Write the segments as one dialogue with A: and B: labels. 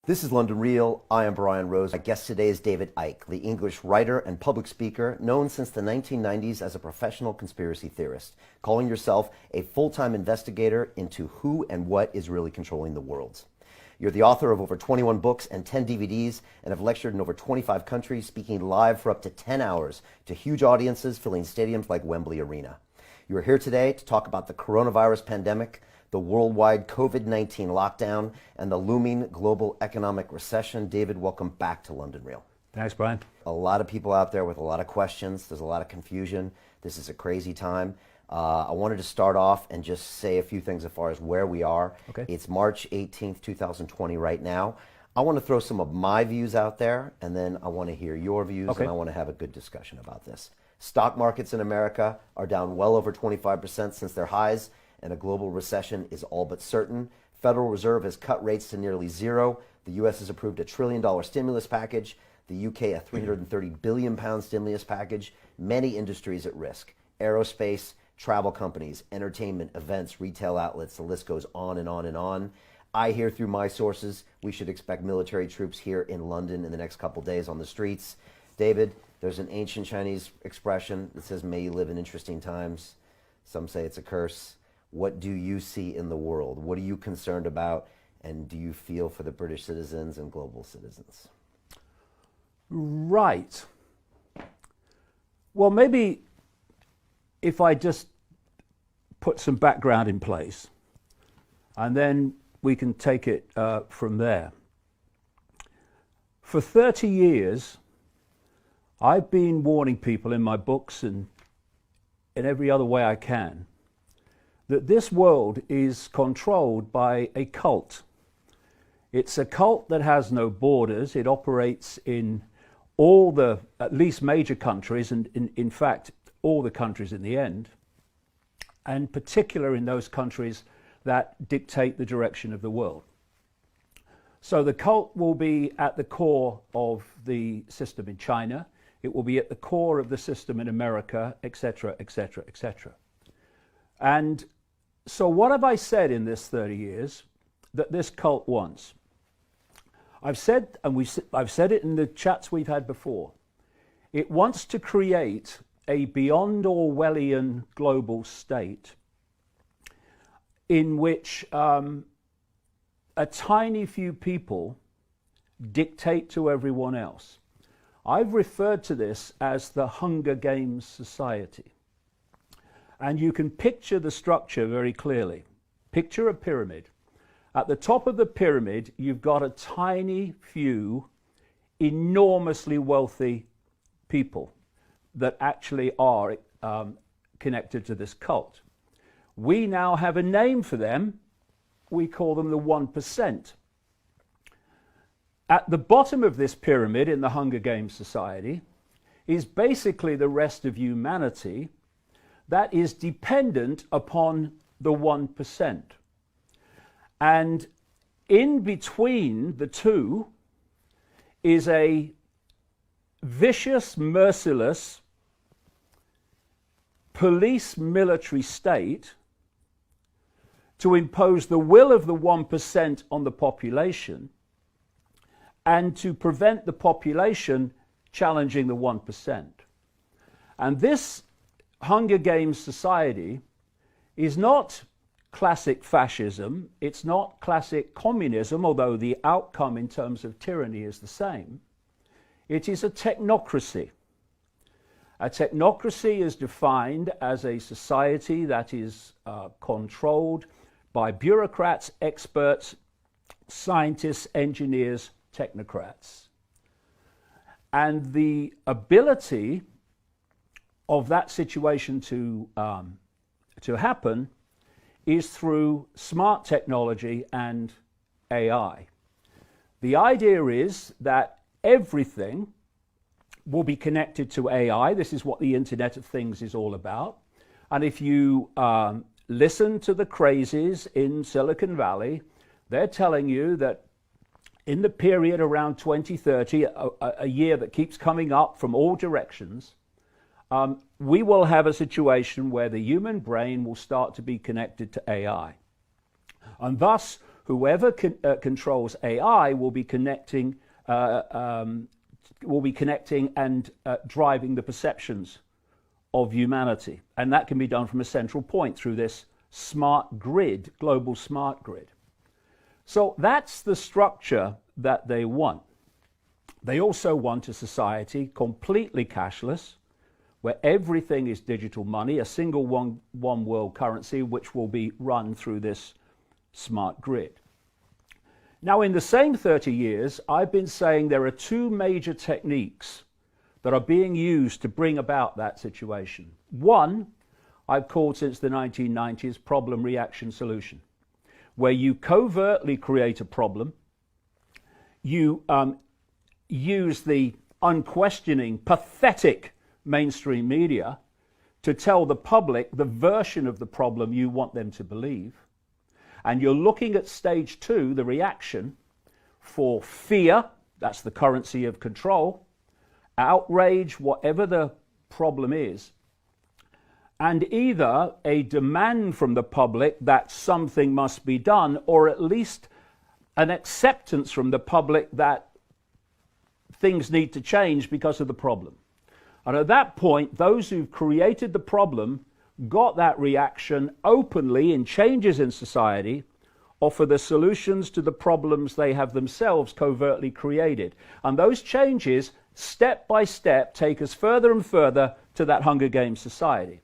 A: This is London Real. I am Brian Rose. My guest today is David Icke, the English writer and public speaker known since the 1990s as a professional conspiracy theorist, calling yourself a full-time investigator into who and what is really controlling the world. You're the author of over 21 books and 10 DVDs and have lectured in over 25 countries, speaking live for up to 10 hours to huge audiences filling stadiums like Wembley Arena. You are here today to talk about the coronavirus pandemic, the worldwide COVID-19 lockdown, and the looming global economic recession. David, welcome back to London Real.
B: Thanks, Brian.
A: A lot of people out there with a lot of questions. There's a lot of confusion. This is a crazy time. I wanted to start off and just say a few things as far as where we are.
B: Okay.
A: It's March 18th, 2020 right now. I want to throw some of my views out there, and then I want to hear your views,
B: Okay.
A: and I want to have a good discussion about this. Stock markets in America are down well over 25% since their highs, and a global recession is all but certain. Federal Reserve has cut rates to nearly zero. The U.S. has approved $1 trillion stimulus package. The U.K. a £330 billion stimulus package. Many industries at risk. Aerospace, travel companies, entertainment, events, retail outlets, the list goes on and on and on. I hear through my sources we should expect military troops here in London in the next couple days on the streets. David, there's an ancient Chinese expression that says, "May you live in interesting times." Some say it's a curse. What do you see in the world? What are you concerned about? And do you feel for the British citizens and global citizens?
B: Right. Well, maybe if I just put some background in place, and then we can take it from there. For 30 years, I've been warning people in my books and in every other way I can that this world is controlled by a cult. It's a cult that has no borders. It operates in all the, at least major countries, and in fact, all the countries in the end, and particular in those countries that dictate the direction of the world. So the cult will be at the core of the system in China. It will be at the core of the system in America, etc., etc., etc. And so what have I said in this 30 years that this cult wants? I've said, and I've said it in the chats we've had before, it wants to create a beyond Orwellian global state in which a tiny few people dictate to everyone else. I've referred to this as the Hunger Games society. And you can picture the structure very clearly. Picture a pyramid. At the top of the pyramid, you've got a tiny few enormously wealthy people that actually are connected to this cult. We now have a name for them. We call them the 1%. At the bottom of this pyramid in the Hunger Games society is basically the rest of humanity that is dependent upon the 1%. And in between the two is a vicious, merciless police military state to impose the will of the 1% on the population and to prevent the population challenging the 1%. And this Hunger Games society is not classic fascism, it's not classic communism, although the outcome in terms of tyranny is the same. It is a technocracy. A technocracy is defined as a society that is controlled by bureaucrats, experts, scientists, engineers, technocrats. And the ability of that situation to happen is through smart technology and AI. The idea is that everything will be connected to AI. This is what the Internet of Things is all about. And if you listen to the crazies in Silicon Valley, they're telling you that in the period around 2030, a year that keeps coming up from all directions, we will have a situation where the human brain will start to be connected to AI. And thus, whoever controls AI will be connecting and driving the perceptions of humanity. And that can be done from a central point through this smart grid, global smart grid. So that's the structure that they want. They also want a society completely cashless, where everything is digital money, a single one world currency, which will be run through this smart grid. Now, in the same 30 years, I've been saying there are two major techniques that are being used to bring about that situation. One, I've called since the 1990s problem, reaction, solution, where you covertly create a problem, you use the unquestioning, pathetic mainstream media to tell the public the version of the problem you want them to believe. And you're looking at stage two, the reaction, for fear, that's the currency of control, outrage, whatever the problem is, and either a demand from the public that something must be done, or at least an acceptance from the public that things need to change because of the problem. And at that point, those who've created the problem got that reaction openly in changes in society, offer the solutions to the problems they have themselves covertly created. And those changes, step by step, take us further and further to that Hunger Games society.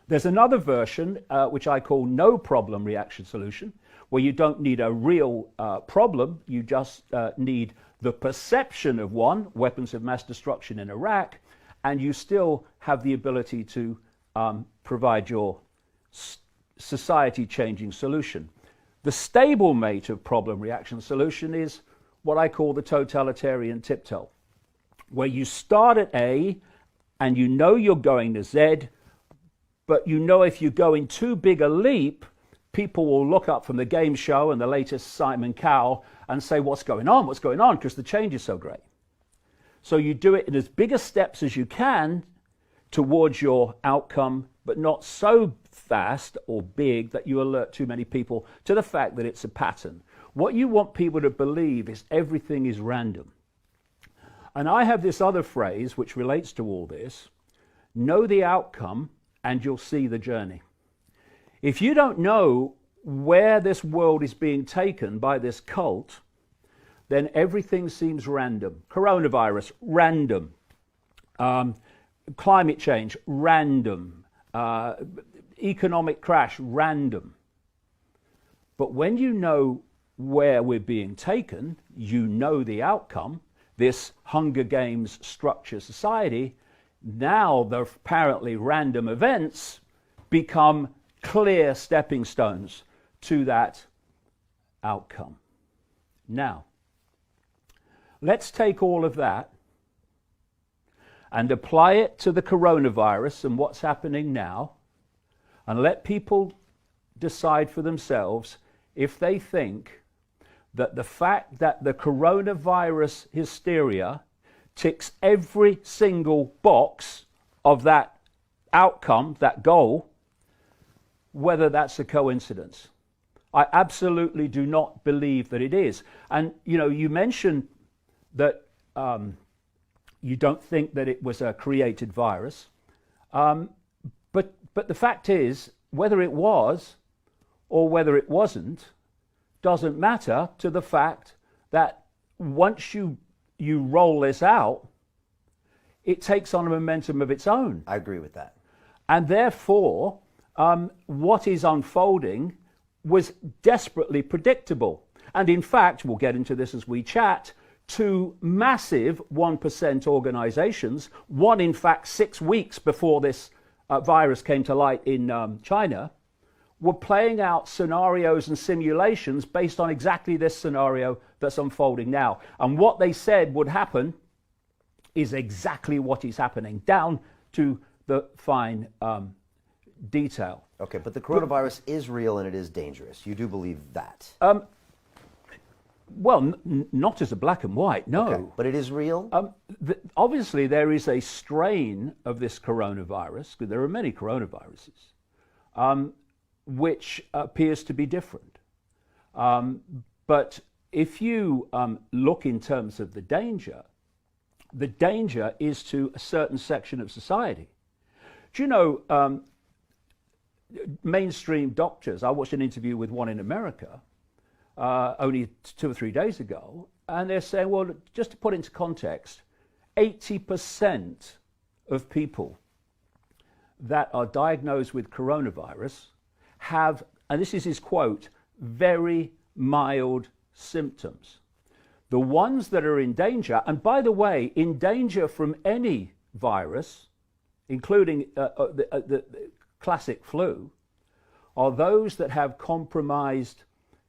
B: There's another version, which I call no problem reaction solution, where you don't need a real problem, you just need the perception of one, weapons of mass destruction in Iraq, and you still have the ability to provide your society-changing solution. The stablemate of problem reaction solution is what I call the totalitarian tiptoe, where you start at A and you know you're going to Z, but you know if you're going too big a leap, people will look up from the game show and the latest Simon Cowell and say, what's going on, because the change is so great. So you do it in as big a steps as you can towards your outcome, but not so fast or big that you alert too many people to the fact that it's a pattern. What you want people to believe is everything is random. And I have this other phrase which relates to all this: know the outcome and you'll see the journey. If you don't know where this world is being taken by this cult, then everything seems random. Coronavirus, random. Climate change, random. Economic crash, random. But when you know where we're being taken, you know the outcome, this Hunger Games structure society, now the apparently random events become clear stepping stones to that outcome. Now, let's take all of that and apply it to the coronavirus and what's happening now, and let people decide for themselves if they think that the fact that the coronavirus hysteria ticks every single box of that outcome, that goal, whether that's a coincidence. I absolutely do not believe that it is. And, you know, you mentioned that you don't think that it was a created virus. But the fact is, whether it was or whether it wasn't, doesn't matter to the fact that once you roll this out, it takes on a momentum of its own.
A: I agree with that.
B: And therefore, what is unfolding was desperately predictable. And in fact, we'll get into this as we chat, two massive 1% organizations, one in fact 6 weeks before this virus came to light in China, were playing out scenarios and simulations based on exactly this scenario that's unfolding now. And what they said would happen is exactly what is happening, down to the fine detail.
A: Okay, but the coronavirus is real and it is dangerous. You do believe that?
B: Well, not as a black and white, no.
A: Okay, but it is real?
B: Obviously, there is a strain of this coronavirus, because there are many coronaviruses, which appears to be different. But if you look in terms of the danger is to a certain section of society. Do you know, mainstream doctors, I watched an interview with one in America only 2 or 3 days ago, and they're saying, well, just to put into context, 80% of people that are diagnosed with coronavirus have, and this is his quote, very mild symptoms. The ones that are in danger, and by the way, in danger from any virus, including the classic flu, are those that have compromised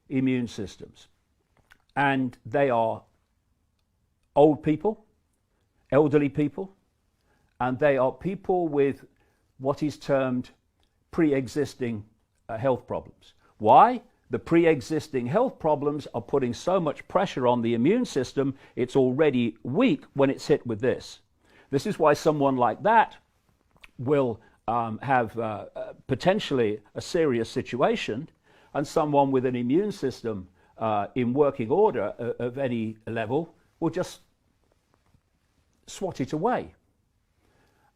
B: immune systems. And they are old people, elderly people, and they are people with what is termed pre-existing health problems. Why? The pre-existing health problems are putting so much pressure on the immune system, it's already weak when it's hit with this. This is why someone like that will have potentially a serious situation, and someone with an immune system in working order of any level will just swat it away.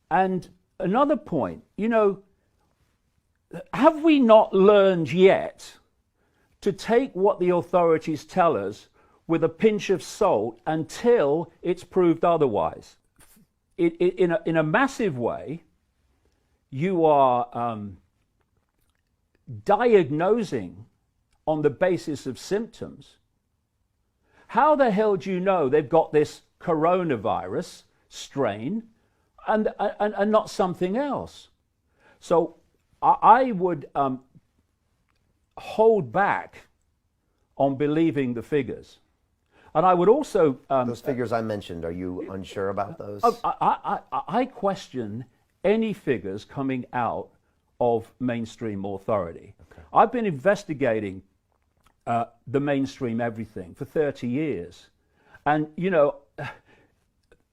B: And another point, you know, have we not learned yet to take what the authorities tell us with a pinch of salt until it's proved otherwise? In a massive way, you are diagnosing on the basis of symptoms. How the hell do you know they've got this coronavirus strain and not something else? So I would hold back on believing the figures. And I would also...
A: those figures I mentioned, are you unsure about those?
B: I question any figures coming out of mainstream authority. Okay. I've been investigating the mainstream everything for 30 years. And, you know,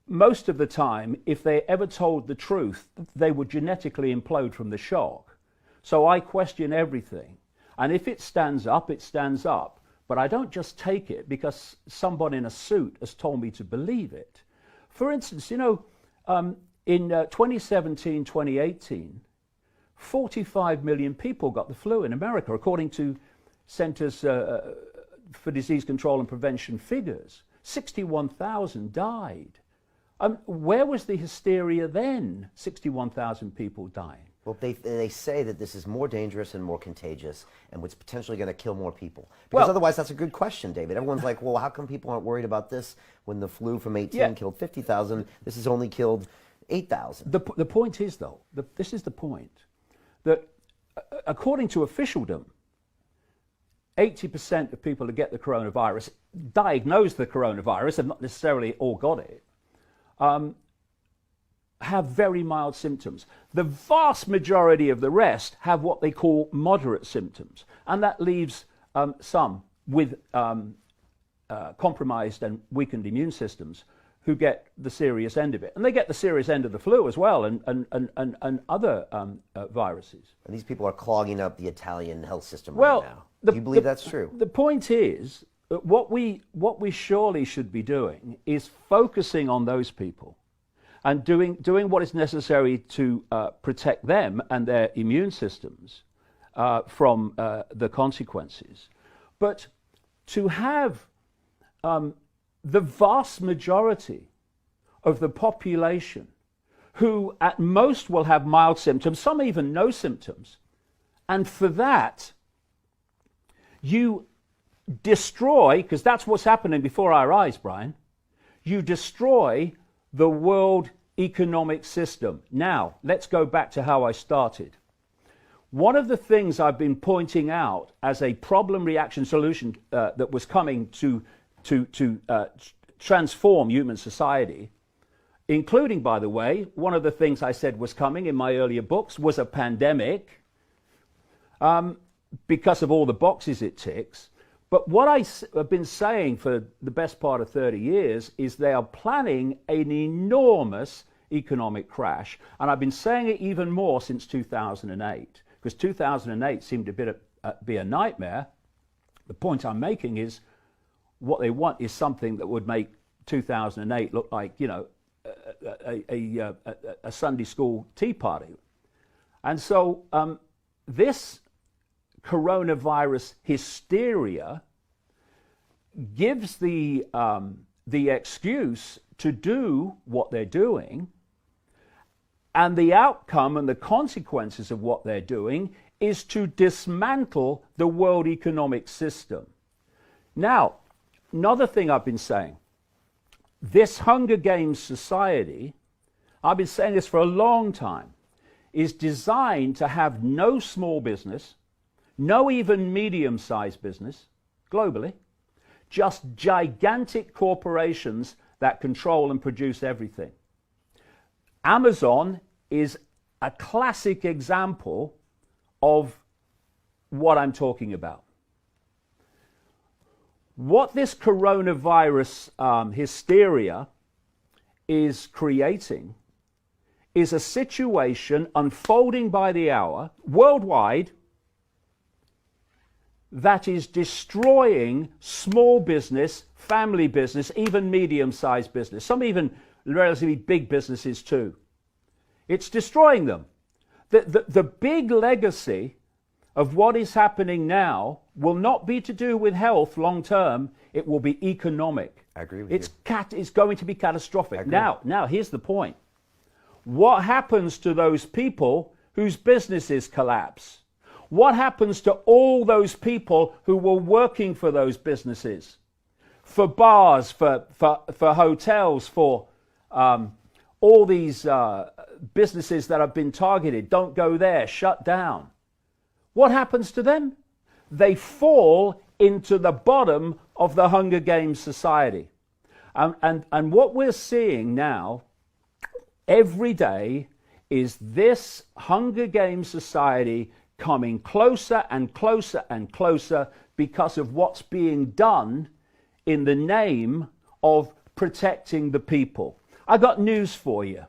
B: most of the time, if they ever told the truth, they would genetically implode from the shock. So I question everything. And if it stands up, it stands up. But I don't just take it because someone in a suit has told me to believe it. For instance, you know, in 2017, 2018, 45 million people got the flu in America, according to Centers for Disease Control and Prevention figures. 61,000 died. Where was the hysteria then? 61,000 people dying.
A: Well, they say that this is more dangerous and more contagious and what's potentially going to kill more people. Because otherwise, that's a good question, David. Everyone's like, well, how come people aren't worried about this when the flu from 18 killed 50,000? This has only killed 8,000.
B: The point is, though, this is the point, that according to officialdom, 80% of people who get the coronavirus, diagnose the coronavirus, and not necessarily all got it, have very mild symptoms. The vast majority of the rest have what they call moderate symptoms, and that leaves some with compromised and weakened immune systems who get the serious end of it. And they get the serious end of the flu as well, and other viruses.
A: And these people are clogging up the Italian health system right now. Do you believe that's true?
B: The point is that what we surely should be doing is focusing on those people and doing what is necessary to protect them and their immune systems from the consequences. But to have the vast majority of the population who at most will have mild symptoms, some even no symptoms, and for that you destroy, because that's what's happening before our eyes, Brian, you destroy the world economic system. Now, let's go back to how I started. One of the things I've been pointing out as a problem reaction solution that was coming to transform human society, including, by the way, one of the things I said was coming in my earlier books was a pandemic, because of all the boxes it ticks. But what I have been saying for the best part of 30 years is they are planning an enormous economic crash. And I've been saying it even more since 2008, because 2008 seemed to be a nightmare. The point I'm making is what they want is something that would make 2008 look like, you know, a Sunday school tea party. And so this coronavirus hysteria gives the excuse to do what they're doing, and the outcome and the consequences of what they're doing is to dismantle the world economic system. Now, another thing I've been saying, this Hunger Games society, I've been saying this for a long time, is designed to have no small business, no even medium-sized business, globally, just gigantic corporations that control and produce everything. Amazon is a classic example of what I'm talking about. What this coronavirus hysteria is creating is a situation unfolding by the hour worldwide that is destroying small business, family business, even medium-sized business, some even relatively big businesses too. It's destroying them. The big legacy of what is happening now will not be to do with health long term, it will be economic.
A: I agree with you.
B: It's going to be catastrophic. Now, here's the point. What happens to those people whose businesses collapse? What happens to all those people who were working for those businesses? For bars, for hotels, for all these businesses that have been targeted, don't go there, shut down. What happens to them? They fall into the bottom of the Hunger Games society. And what we're seeing now, every day, is this Hunger Games society coming closer and closer and closer because of what's being done in the name of protecting the people. I got news for you.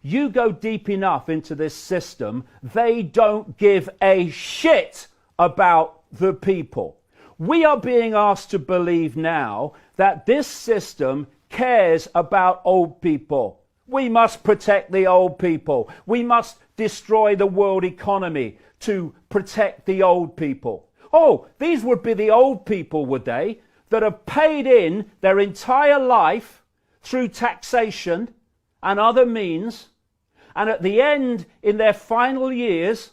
B: You go deep enough into this system, they don't give a shit about the people. We are being asked to believe now that this system cares about old people. We must protect the old people. We must destroy the world economy to protect the old people. Oh, these would be the old people, would they, that have paid in their entire life through taxation and other means, and at the end, in their final years,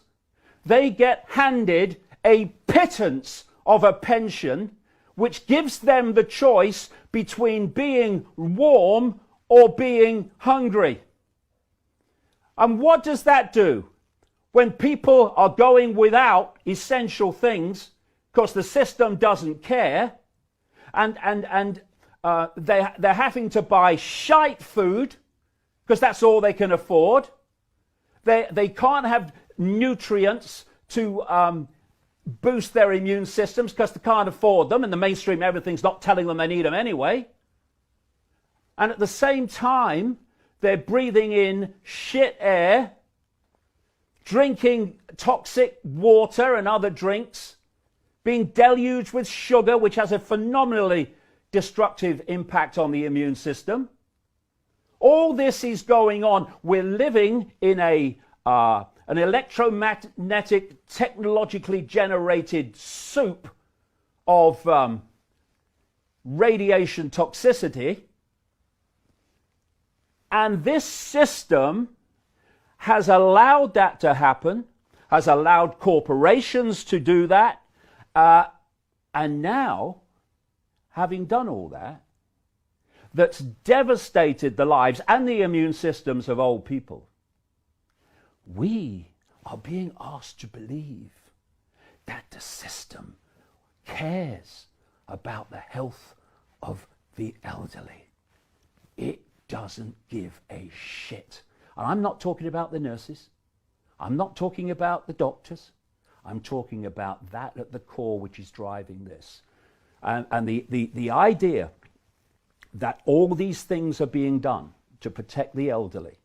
B: they get handed a pittance of a pension which gives them the choice between being warm or being hungry. And what does that do? When people are going without essential things, because the system doesn't care, and they're having to buy shite food, because that's all they can afford. They can't have nutrients to boost their immune systems because they can't afford them, and the mainstream everything's not telling them they need them anyway. And at the same time, they're breathing in shit air, drinking toxic water and other drinks, being deluged with sugar, which has a phenomenally destructive impact on the immune system. All this is going on. We're living in an electromagnetic, technologically generated soup of radiation toxicity. And this system has allowed that to happen, has allowed corporations to do that. And now, having done all that, that's devastated the lives and the immune systems of old people, we are being asked to believe that the system cares about the health of the elderly. It doesn't give a shit. And I'm not talking about the nurses. I'm not talking about the doctors. I'm talking about that at the core which is driving this. And the idea that all these things are being done to protect the elderly,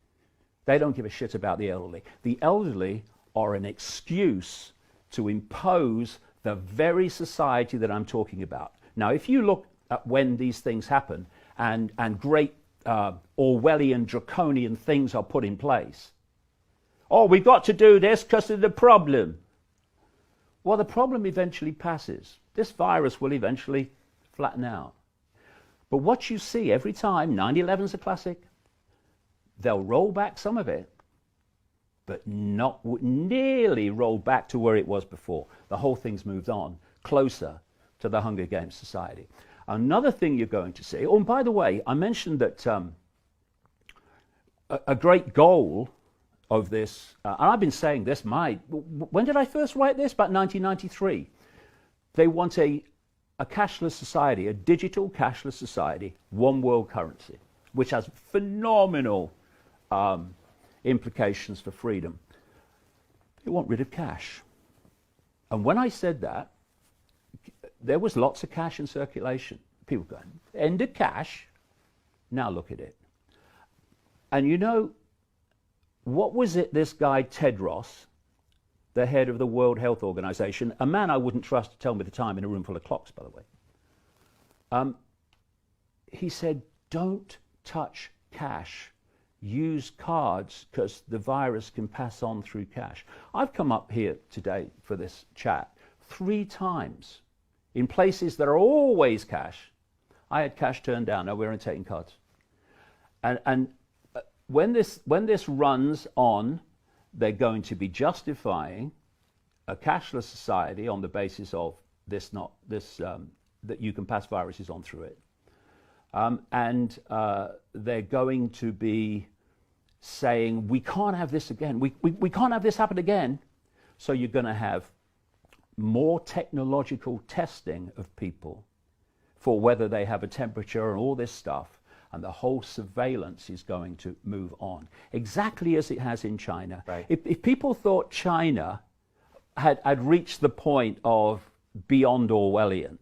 B: they don't give a shit about the elderly. The elderly are an excuse to impose the very society that I'm talking about. Now, if you look at when these things happen and great Orwellian, draconian things are put in place, oh, we've got to do this because of the problem. Well, the problem eventually passes. This virus will eventually flatten out. But what you see every time, 9/11's a classic, they'll roll back some of it, but not nearly roll back to where it was before. The whole thing's moved on closer to the Hunger Games society. Another thing you're going to see, oh, and by the way, I mentioned that a great goal of this, and I've been saying this, when did I first write this? About 1993. They want a cashless society, a digital cashless society, one world currency, which has phenomenal implications for freedom. They want rid of cash. And when I said that, there was lots of cash in circulation. People going, end of cash? Now look at it. And you know, what was it this guy Tedros, the head of the World Health Organization, a man I wouldn't trust to tell me the time in a room full of clocks, by the way, he said, don't touch cash. Use cards because the virus can pass on through cash. I've come up here today for this chat 3 times in places that are always cash. I had cash turned down. No, we're only taking cards. And when this runs on, they're going to be justifying a cashless society on the basis of that you can pass viruses on through it. And they're going to be saying, we can't have this again. We can't have this happen again. So you're going to have more technological testing of people for whether they have a temperature and all this stuff. And the whole surveillance is going to move on, exactly as it has in China.
A: Right.
B: If people thought China had reached the point of beyond Orwellian,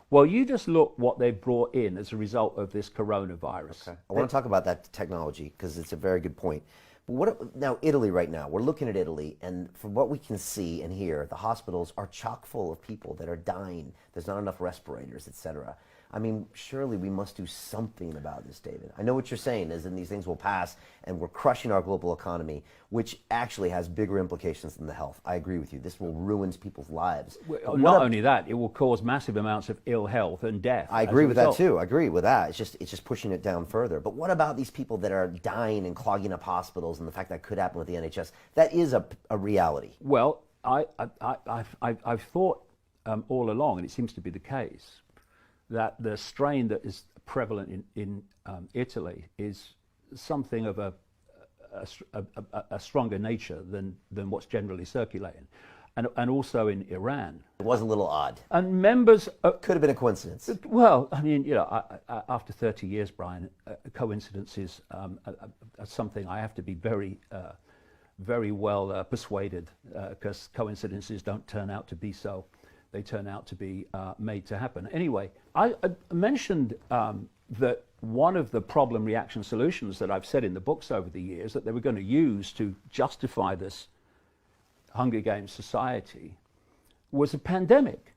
B: well, you just look what they brought in as a result of this coronavirus.
A: Okay. I want to talk about that technology because it's a very good point. But now Italy right now, we're looking at Italy, and from what we can see and hear, the hospitals are chock full of people that are dying. There's not enough respirators, etc. I mean, surely we must do something about this, David. I know what you're saying is that these things will pass and we're crushing our global economy, which actually has bigger implications than the health. I agree with you. This will ruin people's lives.
B: Well, not only that, it will cause massive amounts of ill health and death.
A: I agree with that too. I agree with that. It's just pushing it down further. But what about these people that are dying and clogging up hospitals and the fact that could happen with the NHS? That is a reality.
B: Well, I've thought all along, and it seems to be the case, that the strain that is prevalent in Italy is something of a stronger nature than what's generally circulating, and also in Iran.
A: It was a little odd.
B: And members
A: could have been a coincidence.
B: Well, I mean, you know, after 30 years, Brian, coincidences are something I have to be very well persuaded, because coincidences don't turn out to be so. They turn out to be made to happen. Anyway, I mentioned that one of the problem reaction solutions that I've said in the books over the years that they were going to use to justify this Hunger Games society was a pandemic.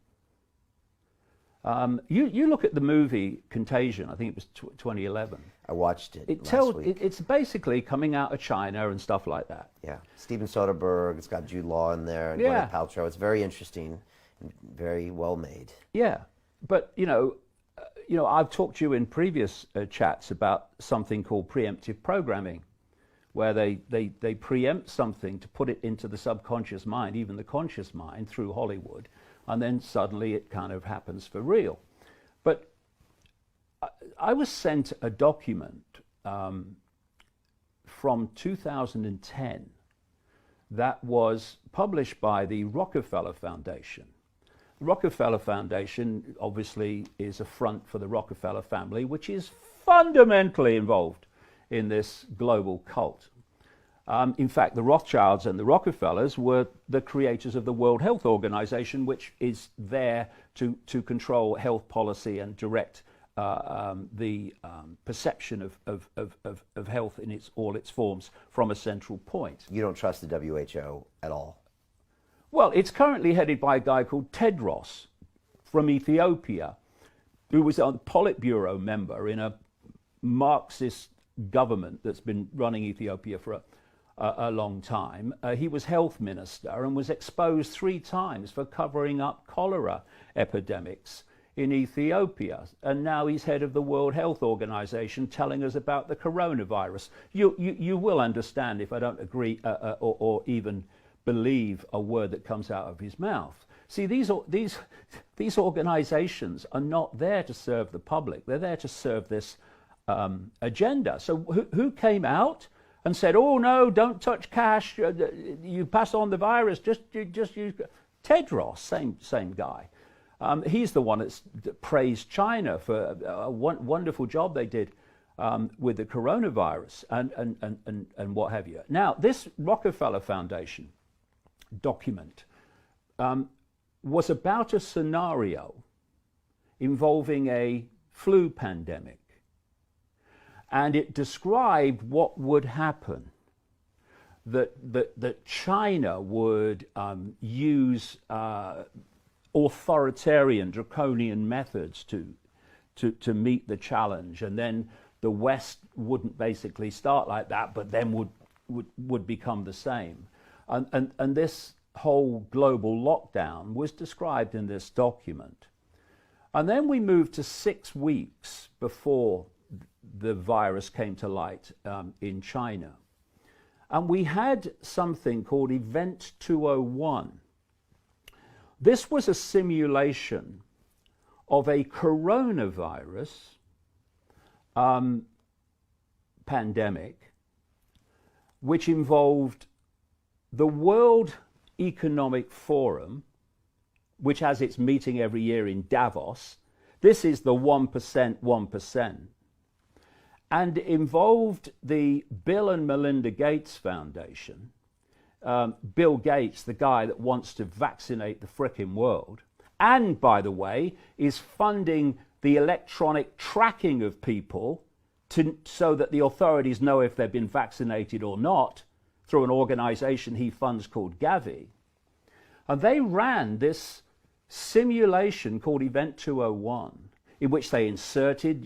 B: You look at the movie Contagion, I think it was 2011.
A: I watched it
B: last
A: week.
B: It's basically coming out of China and stuff like that.
A: Yeah, Steven Soderbergh, it's got Jude Law in there, and
B: Yeah.
A: Gwyneth Paltrow. It's very interesting. Very well made.
B: Yeah, but you know, I've talked to you in previous chats about something called preemptive programming, where they preempt something to put it into the subconscious mind, even the conscious mind, through Hollywood, and then suddenly it kind of happens for real. But I was sent a document from 2010 that was published by the Rockefeller Foundation. The Rockefeller Foundation obviously is a front for the Rockefeller family, which is fundamentally involved in this global cult. In fact, the Rothschilds and the Rockefellers were the creators of the World Health Organization, which is there to control health policy and direct the perception of health in all its forms from a central point.
A: You don't trust the WHO at all?
B: Well, it's currently headed by a guy called Tedros from Ethiopia, who was a Politburo member in a Marxist government that's been running Ethiopia for a long time. He was health minister and was exposed 3 times for covering up cholera epidemics in Ethiopia. And now he's head of the World Health Organization telling us about the coronavirus. You will understand if I don't agree or even believe a word that comes out of his mouth. See, these organizations are not there to serve the public. They're there to serve this agenda. So who came out and said, "Oh no, don't touch cash. You pass on the virus. Just use." Tedros, same guy. He's the one that praised China for a wonderful job they did with the coronavirus and what have you. Now, this Rockefeller Foundation document was about a scenario involving a flu pandemic. And it described what would happen, that China would use authoritarian, draconian methods to meet the challenge, and then the West wouldn't basically start like that, but then would become the same. And this whole global lockdown was described in this document. And then we moved to 6 weeks before the virus came to light in China. And we had something called Event 201. This was a simulation of a coronavirus pandemic, which involved the World Economic Forum, which has its meeting every year in Davos. This is the 1%, and involved the Bill and Melinda Gates Foundation. Bill Gates, the guy that wants to vaccinate the frickin' world, and, by the way, is funding the electronic tracking of people so that the authorities know if they've been vaccinated or not, through an organization he funds called Gavi. And they ran this simulation called Event 201, in which they inserted,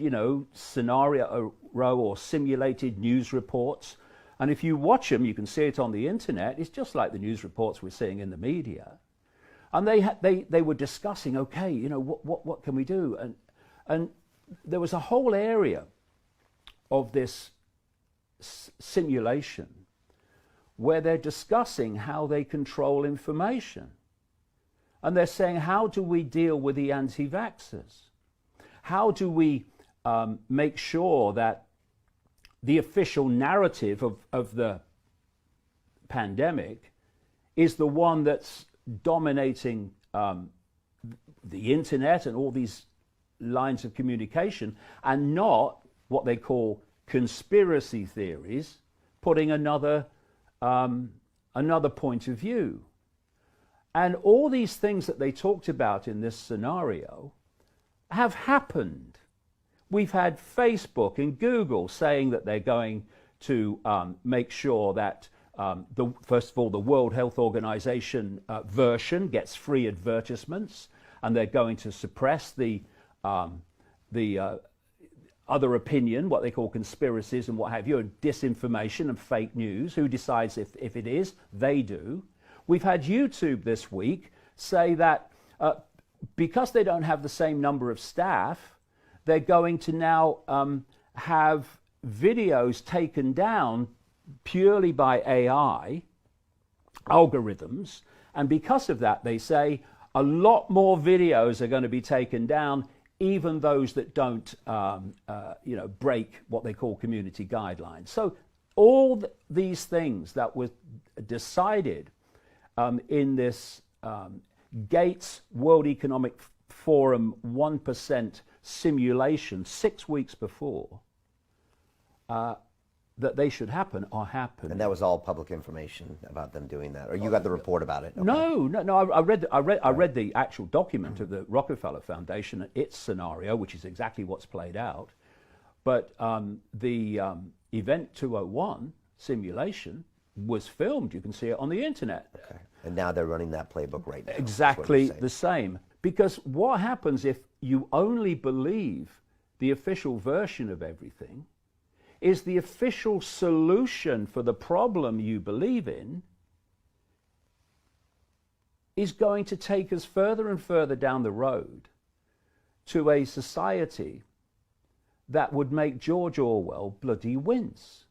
B: scenario or simulated news reports. And if you watch them, you can see it on the internet. It's just like the news reports we're seeing in the media. And they were discussing, okay, what can we do? And there was a whole area of this simulation where they're discussing how they control information. And they're saying, how do we deal with the anti-vaxxers? How do we make sure that the official narrative of the pandemic is the one that's dominating the internet and all these lines of communication, and not what they call conspiracy theories, putting another point of view. And all these things that they talked about in this scenario have happened. We've had Facebook and Google saying that they're going to make sure that, first of all, the World Health Organization version gets free advertisements, and they're going to suppress the other opinion, what they call conspiracies and what have you, and disinformation and fake news. Who decides if it is? They do. We've had YouTube this week say that because they don't have the same number of staff, they're going to now have videos taken down purely by AI algorithms. And because of that, they say a lot more videos are going to be taken down, even those that don't break what they call community guidelines. So all these things that were decided in this Gates World Economic Forum 1% simulation 6 weeks before that they should happen are happening.
A: And that was all public information about them doing that, or you got the report about it? Okay.
B: No. I read the actual document of the Rockefeller Foundation and its scenario, which is exactly what's played out. But the Event 201 simulation was filmed. You can see it on the internet.
A: Okay. And now they're running that playbook right now.
B: Exactly the same. Because what happens if you only believe the official version of everything is the official solution for the problem you believe in is going to take us further and further down the road to a society that would make George Orwell bloody wince.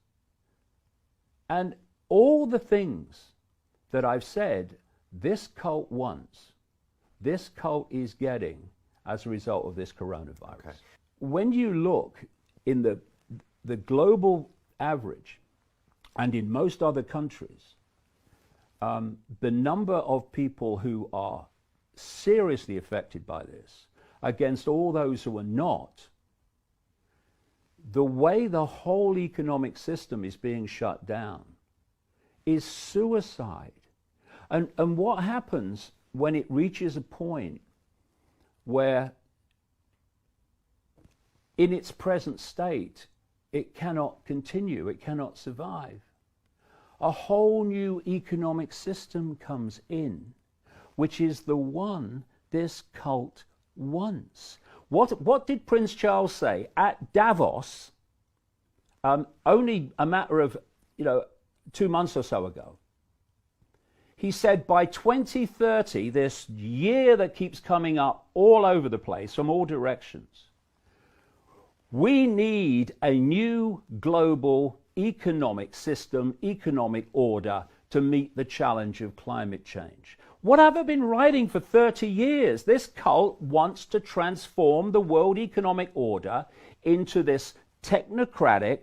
B: And all the things that I've said this cult wants, this cult is getting as a result of this coronavirus. Okay. When you look in the global average and in most other countries, the number of people who are seriously affected by this against all those who are not, the way the whole economic system is being shut down is suicide. And what happens when it reaches a point where in its present state it cannot continue, it cannot survive? A whole new economic system comes in, which is the one this cult wants. What did Prince Charles say at Davos only a matter of 2 months or so ago? He said by 2030, this year that keeps coming up all over the place from all directions, we need a new global economic system, economic order to meet the challenge of climate change. What have I been writing for 30 years? This cult wants to transform the world economic order into this technocratic,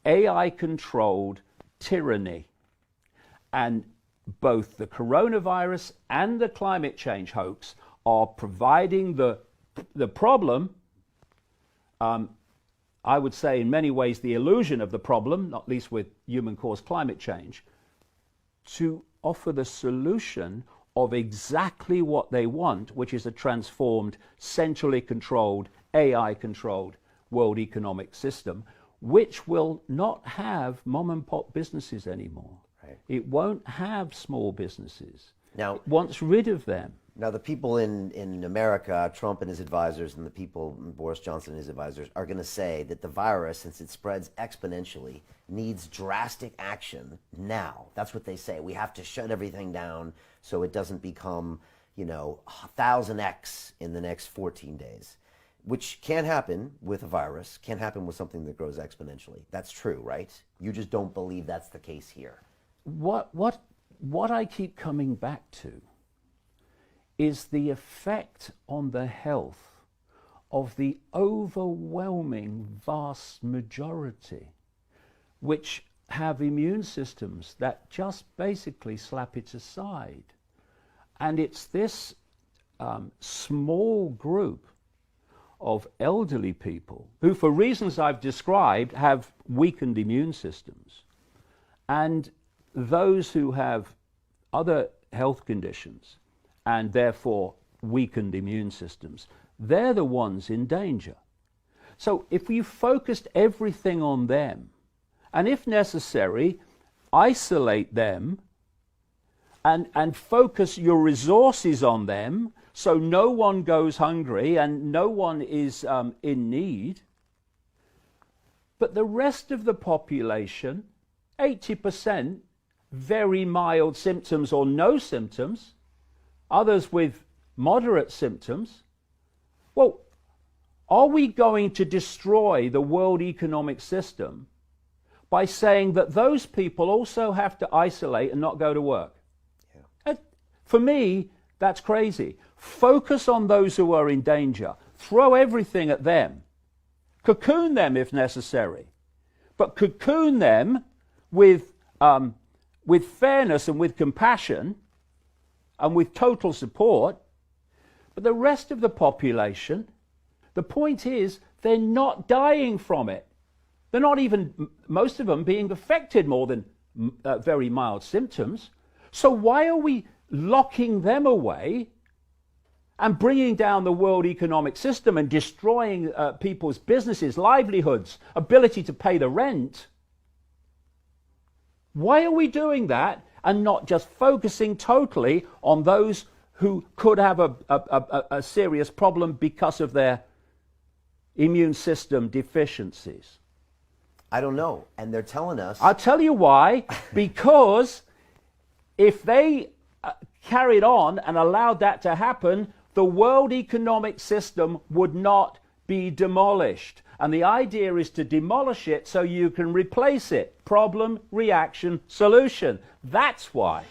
B: AI-controlled tyranny. And both the coronavirus and the climate change hoax are providing the problem, I would say in many ways the illusion of the problem, not least with human-caused climate change, to offer the solution of exactly what they want, which is a transformed, centrally controlled, AI-controlled world economic system, which will not have mom-and-pop businesses anymore. Right. It won't have small businesses. Now, it wants rid of them.
A: Now, the people in America, Trump and his advisors, and the people, Boris Johnson and his advisors, are going to say that the virus, since it spreads exponentially, needs drastic action now. That's what they say. We have to shut everything down so it doesn't become, 1,000x in the next 14 days, which can happen with a virus, can happen with something that grows exponentially. That's true, right? You just don't believe that's the case here.
B: What I keep coming back to is the effect on the health of the overwhelming vast majority, which have immune systems that just basically slap it aside. And it's this small group of elderly people who, for reasons I've described, have weakened immune systems, and those who have other health conditions and therefore weakened immune systems, they're the ones in danger. So if you focused everything on them, and if necessary, isolate them and focus your resources on them so no one goes hungry and no one is in need, but the rest of the population, 80%, very mild symptoms or no symptoms, others with moderate symptoms. Well, are we going to destroy the world economic system by saying that those people also have to isolate and not go to work? Yeah. For me, that's crazy. Focus on those who are in danger. Throw everything at them. Cocoon them if necessary. But cocoon them with fairness and with compassion and with total support. But the rest of the population, the point is, they're not dying from it. They're not even, most of them, being affected more than very mild symptoms. So why are we locking them away and bringing down the world economic system and destroying people's businesses, livelihoods, ability to pay the rent? Why are we doing that and not just focusing totally on those who could have a serious problem because of their immune system deficiencies?
A: I don't know. And they're telling us.
B: I'll tell you why. Because if they carried on and allowed that to happen, the world economic system would not be demolished. And the idea is to demolish it so you can replace it. Problem, reaction, solution. That's why.